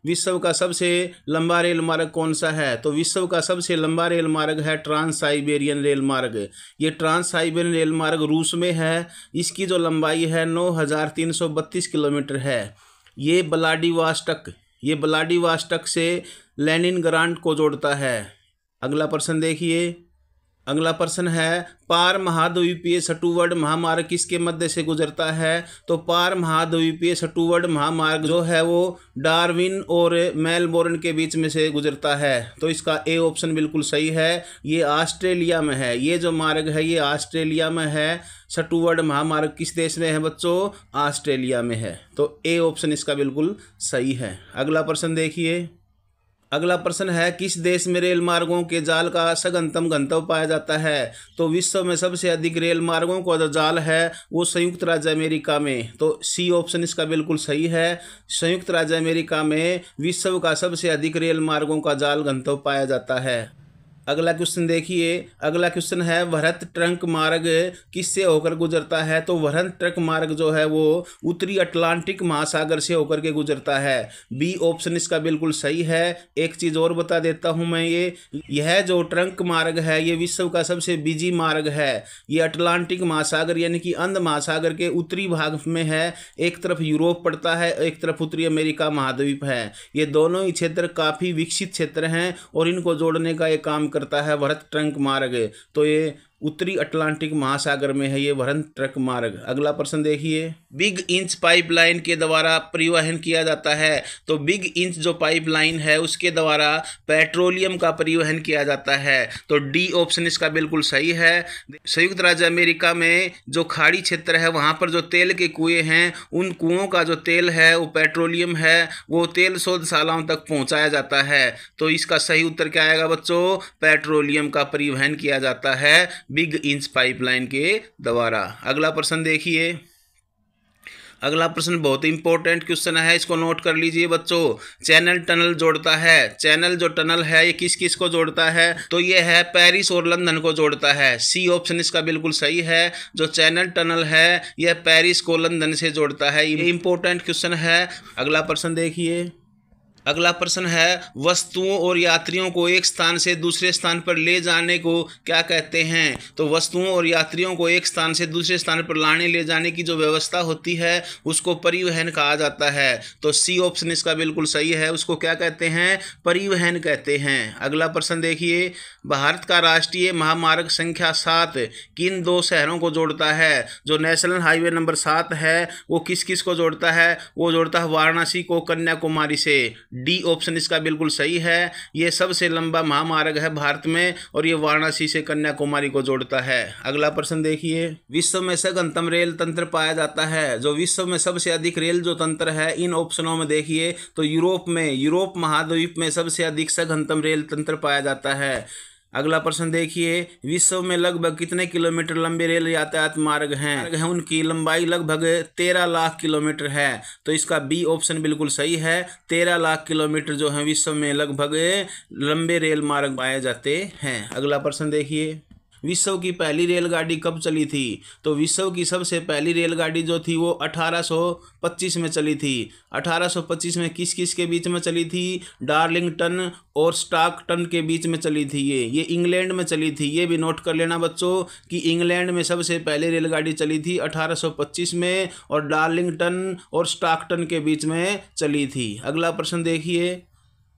विश्व का सबसे लंबा रेल मार्ग कौन सा है? तो विश्व का सबसे लंबा रेल मार्ग है ट्रांस साइबेरियन रेल मार्ग। ये ट्रांस साइबेरियन रेल मार्ग रूस में है। इसकी जो लंबाई है 9,332 किलोमीटर है। ये व्लादिवोस्टॉक से लेनिनग्राड को जोड़ता है। अगला प्रश्न देखिए। अगला प्रश्न है, पार महाद्वीपीय सटुवर्ड महामार्ग किसके मध्य से गुजरता है? तो पार महाद्वीपीय सटुवर्ड महामार्ग जो है वो डार्विन और मेलबोर्न के बीच में से गुजरता है। तो इसका ए ऑप्शन बिल्कुल सही है। ये ऑस्ट्रेलिया में है। ये जो मार्ग है ये ऑस्ट्रेलिया में है। सटुवर्ड महामार्ग किस देश में है बच्चों? ऑस्ट्रेलिया में है। तो ए ऑप्शन इसका बिल्कुल सही है। अगला प्रश्न देखिए। अगला प्रश्न है, किस देश में रेल मार्गों के जाल का सघनतम घनत्व पाया जाता है? तो विश्व में सबसे अधिक रेल मार्गों का जो जाल है वो संयुक्त राज्य अमेरिका में। तो सी ऑप्शन इसका बिल्कुल सही है। संयुक्त राज्य अमेरिका में विश्व का सबसे अधिक रेल मार्गों का जाल घनत्व पाया जाता है। अगला क्वेश्चन देखिए। अगला क्वेश्चन है, वृहत ट्रंक मार्ग किससे होकर गुजरता है? तो वृहत ट्रंक मार्ग जो है वो उत्तरी अटलांटिक महासागर से होकर के गुजरता है। बी ऑप्शन इसका बिल्कुल सही है। एक चीज़ और बता देता हूं मैं, यह जो ट्रंक मार्ग है ये विश्व का सबसे बिजी मार्ग है। ये अटलांटिक महासागर यानी कि अंध महासागर के उत्तरी भाग में है। एक तरफ यूरोप पड़ता है, एक तरफ उत्तरी अमेरिका महाद्वीप है। ये दोनों ही क्षेत्र काफ़ी विकसित क्षेत्र हैं और इनको जोड़ने का ये काम करता है वृहत ट्रंक मार्ग। तो ये उत्तरी अटलांटिक महासागर में है ये वृहत ट्रंक मार्ग। अगला प्रश्न देखिए। बिग इंच पाइपलाइन के द्वारा परिवहन किया जाता है। तो बिग इंच जो पाइपलाइन है उसके द्वारा पेट्रोलियम का परिवहन किया जाता है। तो डी ऑप्शन इसका बिल्कुल सही है। संयुक्त राज्य अमेरिका में जो खाड़ी क्षेत्र है वहाँ पर जो तेल के कुएं हैं उन कुओं का जो तेल है वो पेट्रोलियम है, वो तेल शोधशालाओं तक पहुँचाया जाता है। तो इसका सही उत्तर क्या आएगा बच्चों? पेट्रोलियम का परिवहन किया जाता है बिग इंच पाइपलाइन के द्वारा। अगला प्रश्न देखिए। अगला प्रश्न बहुत इंपॉर्टेंट क्वेश्चन है, इसको नोट कर लीजिए बच्चों। चैनल टनल जोड़ता है। चैनल जो टनल है ये किस किस को जोड़ता है? तो ये है पेरिस और लंदन को जोड़ता है। सी ऑप्शन इसका बिल्कुल सही है। जो चैनल टनल है यह पेरिस को लंदन से जोड़ता है। ये इंपॉर्टेंट क्वेश्चन है। अगला प्रश्न देखिए। अगला प्रश्न है, वस्तुओं और यात्रियों को एक स्थान से दूसरे स्थान पर ले जाने को क्या कहते हैं? तो वस्तुओं और यात्रियों को एक स्थान से दूसरे स्थान पर लाने ले जाने की जो व्यवस्था होती है उसको परिवहन कहा जाता है। तो सी ऑप्शन इसका बिल्कुल सही है। उसको क्या कहते हैं? परिवहन कहते हैं। अगला प्रश्न देखिए। भारत का राष्ट्रीय महामार्ग संख्या 7 किन दो शहरों को जोड़ता है? जो नेशनल हाईवे नंबर 7 है वो किस किस को जोड़ता है? वो जोड़ता है वाराणसी को कन्याकुमारी से। डी ऑप्शन इसका बिल्कुल सही है। ये सबसे लंबा महामार्ग है भारत में और ये वाराणसी से कन्याकुमारी को जोड़ता है। अगला प्रश्न देखिए। विश्व में सघनतम रेल तंत्र पाया जाता है। जो विश्व में सबसे अधिक रेल जो तंत्र है इन ऑप्शनों में देखिए तो यूरोप महाद्वीप में सबसे अधिक सघनतम रेल तंत्र पाया जाता है। अगला प्रश्न देखिए। विश्व में लगभग कितने किलोमीटर लंबे रेल यातायात मार्ग हैं? उनकी लंबाई लगभग 13 लाख किलोमीटर है। तो इसका बी ऑप्शन बिल्कुल सही है। 13 लाख किलोमीटर जो है विश्व में लगभग लंबे रेल मार्ग पाए जाते हैं। अगला प्रश्न देखिए। विश्व की पहली रेलगाड़ी कब चली थी? तो विश्व की सबसे पहली रेलगाड़ी जो थी वो 1825 में चली थी। 1825 में किस किस के बीच में चली थी? डार्लिंगटन और स्टॉकटन के बीच में चली थी। ये इंग्लैंड में चली थी। ये भी नोट कर लेना बच्चों कि इंग्लैंड में सबसे पहले रेलगाड़ी चली थी 1825 में और डार्लिंगटन और स्टॉकटन के बीच में चली थी। अगला प्रश्न देखिए।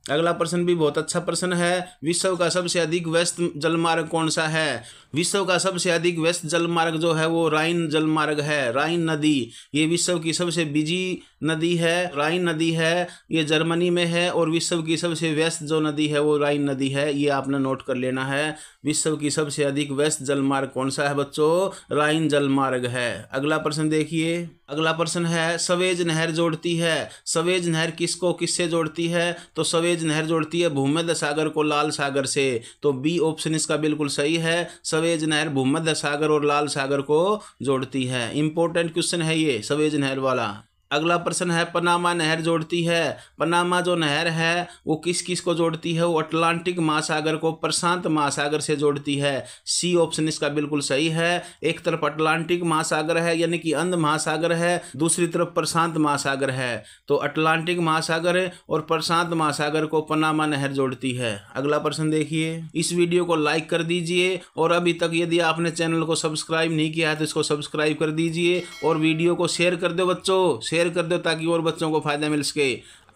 अगला प्रश्न भी बहुत अच्छा प्रश्न है। विश्व का सबसे अधिक व्यस्त जलमार्ग कौन सा है? विश्व का सबसे अधिक व्यस्त जलमार्ग जो है वो राइन जलमार्ग है। राइन नदी ये विश्व की सबसे बिजी नदी है। राइन नदी है, ये जर्मनी में है और विश्व की सबसे व्यस्त जो नदी है वो राइन नदी है। ये आपने नोट कर लेना है। विश्व की सबसे अधिक व्यस्त जलमार्ग कौन सा है बच्चों? राइन जलमार्ग है। अगला प्रश्न देखिए। अगला प्रश्न है, सवेज नहर जोड़ती है। सवेज नहर किसको किससे जोड़ती है? तो सवेज नहर जोड़ती है भूमध्य सागर को लाल सागर से। तो बी ऑप्शन इसका बिल्कुल सही है। सवेज नहर भूमध्य सागर और लाल सागर को जोड़ती है। इंपॉर्टेंट क्वेश्चन है ये सवेज नहर वाला। अगला प्रश्न है पनामा नहर जोड़ती है। पनामा जो नहर है वो किस किस को जोड़ती है? वो अटलांटिक महासागर को प्रशांत महासागर से जोड़ती है। सी ऑप्शन इसका बिल्कुल सही है। एक तरफ अटलांटिक महासागर है यानी कि अंध महासागर है, दूसरी तरफ प्रशांत महासागर है, तो अटलांटिक महासागर और प्रशांत महासागर को पनामा नहर जोड़ती है। अगला प्रश्न देखिए। इस वीडियो को लाइक कर दीजिए और अभी तक यदि आपने चैनल को सब्सक्राइब नहीं किया है तो इसको सब्सक्राइब कर दीजिए और वीडियो को शेयर कर दो बच्चों, शेयर कर दो ताकि और बच्चों को फायदा मिल सके।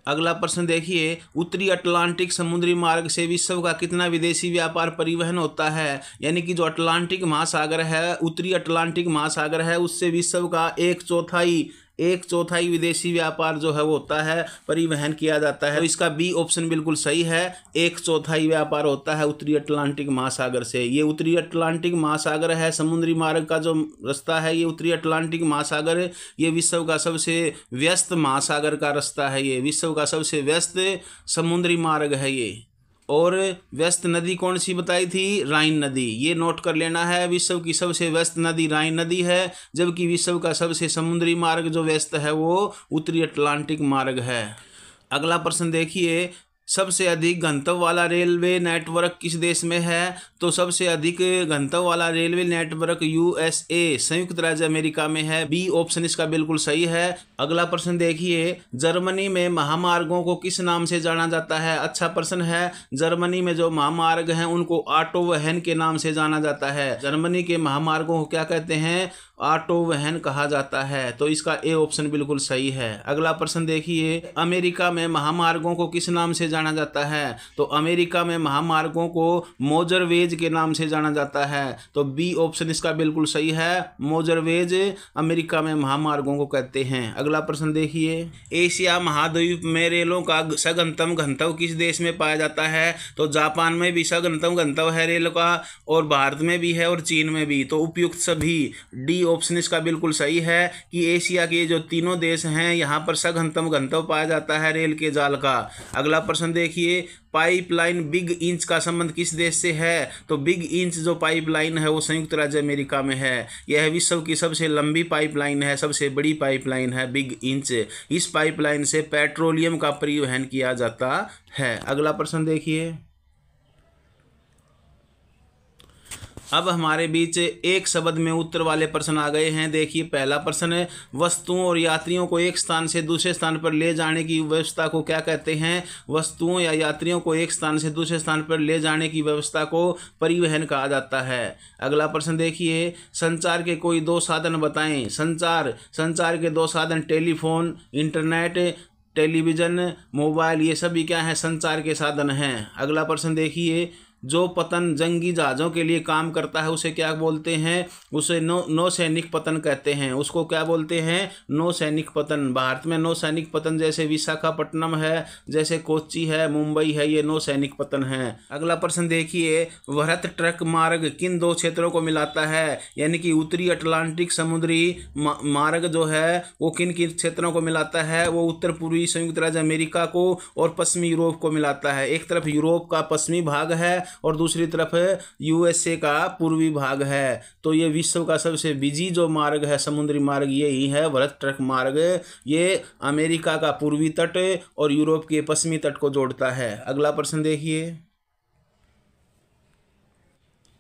अगला प्रश्न देखिए। उत्तरी अटलांटिक समुद्री मार्ग से विश्व का कितना विदेशी व्यापार परिवहन होता है? यानी कि जो अटलांटिक महासागर है, उत्तरी अटलांटिक महासागर है, उससे विश्व का एक चौथाई विदेशी व्यापार जो है वो होता है, परिवहन किया जाता है। तो इसका बी ऑप्शन बिल्कुल सही है। एक चौथाई व्यापार होता है उत्तरी अटलांटिक महासागर से। ये उत्तरी अटलांटिक महासागर है, समुद्री मार्ग का जो रास्ता है, ये उत्तरी अटलांटिक महासागर, ये विश्व का सबसे व्यस्त महासागर का रास्ता है। ये विश्व का सबसे व्यस्त समुद्री मार्ग है ये। और व्यस्त नदी कौन सी बताई थी? राइन नदी। ये नोट कर लेना है, विश्व की सबसे व्यस्त नदी राइन नदी है, जबकि विश्व का सबसे समुद्री मार्ग जो व्यस्त है वो उत्तरी अटलांटिक मार्ग है। अगला प्रश्न देखिए। सबसे अधिक घनत्व वाला रेलवे नेटवर्क किस देश में है? तो सबसे अधिक घनत्व वाला रेलवे नेटवर्क यूएसए, संयुक्त राज्य अमेरिका में है। बी ऑप्शन इसका बिल्कुल सही है। अगला प्रश्न देखिए। जर्मनी में महामार्गों को किस नाम से जाना जाता है? अच्छा प्रश्न है। जर्मनी में जो महामार्ग हैं उनको ऑटोवहन के नाम से जाना जाता है। जर्मनी के महामार्गों को क्या कहते हैं? ऑटोवहन कहा जाता है। तो इसका ए ऑप्शन बिल्कुल सही है। अगला प्रश्न देखिए। अमेरिका में महामार्गों को किस नाम से जाना जाता है? तो अमेरिका में महामार्गों को मोटरवेज के नाम से जाना जाता है। तो बी ऑप्शन इसका बिल्कुल सही है। मोटरवेज अमेरिका में महामार्गों को कहते हैं। अगला प्रश्न देखिए। एशिया महाद्वीप में रेलों का सघनतम घनत्व किस देश में पाया जाता है? तो जापान में भी सघनतम घनत्व है रेल का, और भारत में भी है और चीन में भी। तो उपयुक्त सभी, डी ऑप्शन इसका बिल्कुल सही है कि एशिया के जो तीनों देश हैं यहाँ पर सघनतम घनत्व पाया जाता है रेल के जाल का। अगला प्रश्न देखिए। पाइपलाइन बिग इंच का संबंध किस देश से है? तो बिग इंच जो पाइपलाइन है वो संयुक्त राज्य अमेरिका में है। यह विश्व की सबसे लंबी पाइपलाइन है, सबसे बड़ी पाइपलाइन है बिग इंच। इस पाइपलाइन से पेट्रोलियम का परिवहन किया जाता है। अगला प्रश्न देखिए। अब हमारे बीच एक शब्द में उत्तर वाले प्रश्न आ गए हैं। देखिए पहला प्रश्न है, वस्तुओं और यात्रियों को एक स्थान से दूसरे स्थान पर ले जाने की व्यवस्था को क्या कहते हैं? वस्तुओं या यात्रियों को एक स्थान से दूसरे स्थान पर ले जाने की व्यवस्था को परिवहन कहा जाता है। अगला प्रश्न देखिए। संचार के कोई दो साधन बताएं। संचार के दो साधन टेलीफोन, इंटरनेट, टेलीविज़न, मोबाइल, ये सभी क्या हैं? संचार के साधन हैं। अगला प्रश्न देखिए। जो पतन जंगी जहाज़ों के लिए काम करता है उसे क्या बोलते हैं? उसे नौसैनिक पतन कहते हैं। उसको क्या बोलते हैं? नौसैनिक पतन। भारत में नौसैनिक पतन जैसे विशाखापट्टनम है, जैसे कोच्चि है, मुंबई है, ये नौसैनिक पतन है। अगला प्रश्न देखिए। वृहत ट्रक मार्ग किन दो क्षेत्रों को मिलाता है? यानी कि उत्तरी अटलांटिक समुद्री मार्ग जो है वो किन किन क्षेत्रों को मिलाता है? वो उत्तर पूर्वी संयुक्त राज्य अमेरिका को और पश्चिमी यूरोप को मिलाता है। एक तरफ यूरोप का पश्चिमी भाग है और दूसरी तरफ यूएसए का पूर्वी भाग है। तो ये विश्व का सबसे बिजी जो मार्ग है, समुद्री मार्ग, ये ही है वृहत ट्रक मार्ग। ये अमेरिका का पूर्वी तट और यूरोप के पश्चिमी तट को जोड़ता है। अगला प्रश्न देखिए।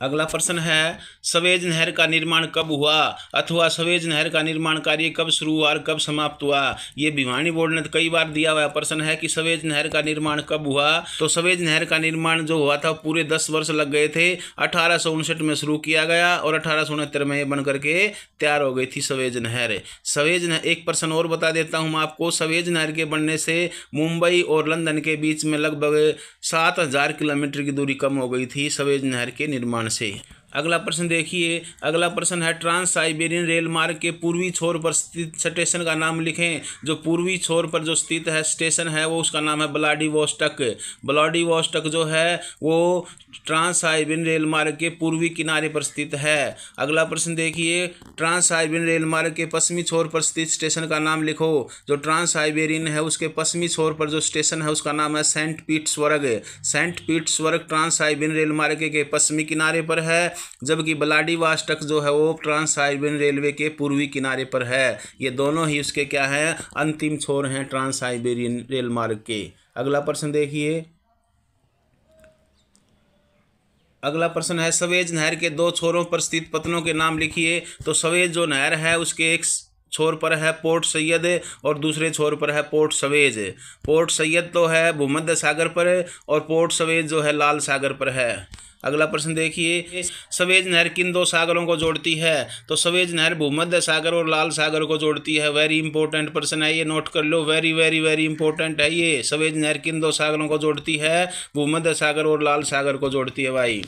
अगला प्रश्न है, सवेज नहर का निर्माण कब हुआ? अथवा सवेज नहर का निर्माण कार्य कब शुरू हुआ और कब समाप्त हुआ? ये भिवानी बोर्ड ने कई बार दिया हुआ प्रश्न है कि सवेज नहर का निर्माण कब हुआ। तो सवेज नहर का निर्माण जो हुआ था पूरे 10 वर्ष लग गए थे। 1859 में शुरू किया गया और 1869 में ये बन करके तैयार हो गई थी सवेज नहर। सवेज नहर, एक प्रश्न और बता देता हूँ मैं आपको। सवेज नहर के बनने से मुंबई और लंदन के बीच में लगभग 7000 किलोमीटर की दूरी कम हो गई थी सवेज नहर के निर्माण से। अगला प्रश्न देखिए। अगला प्रश्न है, ट्रांस साइबेरियन रेल मार्ग के पूर्वी छोर पर स्थित स्टेशन का नाम लिखें। जो पूर्वी छोर पर जो स्थित है स्टेशन है वो उसका नाम है व्लादिवोस्टोक। व्लादिवोस्टोक जो है वो ट्रांस साइबेरियन रेल मार्ग के पूर्वी किनारे पर स्थित है। अगला प्रश्न देखिए। ट्रांस साइबेरियन रेल मार्ग के पश्चिमी छोर पर स्थित स्टेशन का नाम लिखो। जो ट्रांस साइबेरियन है उसके पश्चिमी छोर पर जो स्टेशन है उसका नाम है Saint Petersburg. Saint Petersburg trans Siberian rail मार्ग के पश्चिमी किनारे पर है जबकि व्लादिवोस्टोक जो है वो ट्रांस साइबेरियन रेलवे के पूर्वी किनारे पर है। ये दोनों ही उसके क्या हैं, अंतिम छोर हैं ट्रांस साइबेरियन रेल मार्ग के। अगला प्रश्न देखिए, अगला प्रश्न है सवेज नहर के दो छोरों पर स्थित पत्तनों के नाम लिखिए। तो सवेज जो नहर है उसके एक छोर पर है पोर्ट सैयद और दूसरे छोर पर है पोर्ट सवेज। पोर्ट सैयद तो है भूमध्य सागर पर और पोर्ट सवेज जो है लाल सागर पर है। अगला प्रश्न देखिए, सवेज नहर किन दो सागरों को जोड़ती है। तो सवेज नहर भूमध्य सागर और लाल सागर को जोड़ती है। वेरी इंपॉर्टेंट प्रश्न है, ये नोट कर लो, वेरी वेरी वेरी इंपॉर्टेंट है ये। सवेज नहर किन दो सागरों को जोड़ती है, भूमध्य सागर और लाल सागर को जोड़ती है भाई।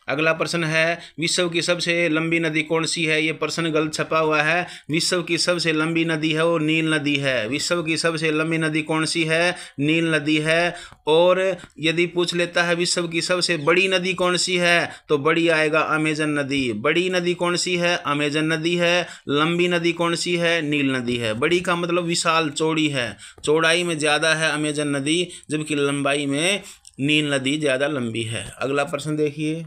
अगला प्रश्न है विश्व की सबसे लंबी नदी कौन सी है। ये प्रश्न गलत छपा हुआ है। विश्व की सबसे लंबी नदी है वो नील नदी है। विश्व की सबसे लंबी नदी कौन सी है, नील नदी है। और यदि पूछ लेता है विश्व की सबसे बड़ी नदी कौन सी है, तो बड़ी आएगा अमेजन नदी। बड़ी नदी कौन सी है, अमेजन नदी है। लंबी नदी कौन सी है, नील नदी है। बड़ी का मतलब विशाल, चौड़ी है, चौड़ाई में ज़्यादा है अमेजन नदी, जबकि लंबाई में नील नदी ज़्यादा लंबी है। अगला प्रश्न देखिए,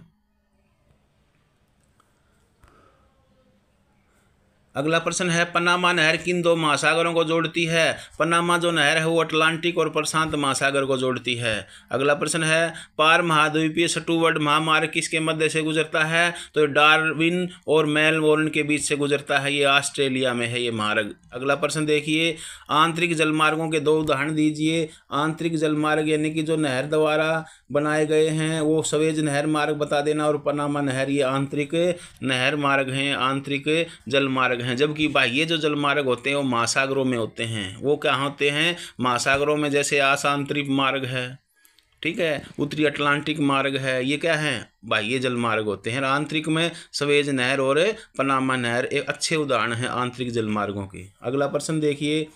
अगला प्रश्न है पनामा नहर किन दो महासागरों को जोड़ती है। पनामा जो नहर है वो अटलांटिक और प्रशांत महासागर को जोड़ती है। अगला प्रश्न है पार महाद्वीपीय स्टूवर्ट महामार्ग किसके मध्य से गुजरता है। तो डार्विन और मेलबोर्न के बीच से गुजरता है, ये ऑस्ट्रेलिया में है ये मार्ग। अगला प्रश्न देखिए, आंतरिक जलमार्गों के दो उदाहरण दीजिए। आंतरिक जलमार्ग यानी कि जो नहर द्वारा बनाए गए हैं वो सवेज नहर मार्ग बता देना, और पनामा नहर ये आंतरिक नहर मार्ग हैं, आंतरिक जलमार्ग हैं। जबकि बाह्य जो जलमार्ग होते हैं वो महासागरों में होते हैं। वो क्या होते हैं, महासागरों में, जैसे आशांतरिक मार्ग है, ठीक है, उत्तरी अटलांटिक मार्ग है, ये क्या है, बाह्य जलमार्ग होते हैं। आंतरिक में सवेज नहर और पनामा नहर एक अच्छे उदाहरण हैं आंतरिक जलमार्गों के। अगला प्रश्न देखिए,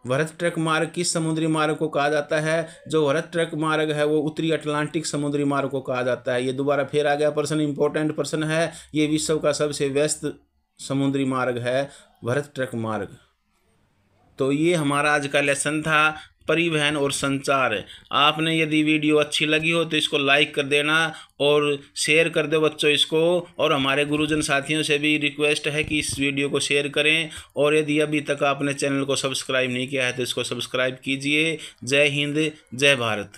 वृहत ट्रक मार्ग किस समुद्री मार्ग को कहा जाता है। जो वृहत ट्रक मार्ग है वो उत्तरी अटलांटिक समुद्री मार्ग को कहा जाता है। ये दोबारा फिर आ गया प्रश्न, इंपॉर्टेंट प्रश्न है। ये विश्व का सबसे व्यस्त समुद्री मार्ग है वृहत ट्रक मार्ग। तो ये हमारा आज का लेसन था, परिवहन और संचार। आपने यदि वीडियो अच्छी लगी हो तो इसको लाइक कर देना और शेयर कर दो बच्चों इसको, और हमारे गुरुजन साथियों से भी रिक्वेस्ट है कि इस वीडियो को शेयर करें। और यदि अभी तक आपने चैनल को सब्सक्राइब नहीं किया है तो इसको सब्सक्राइब कीजिए। जय हिंद, जय भारत।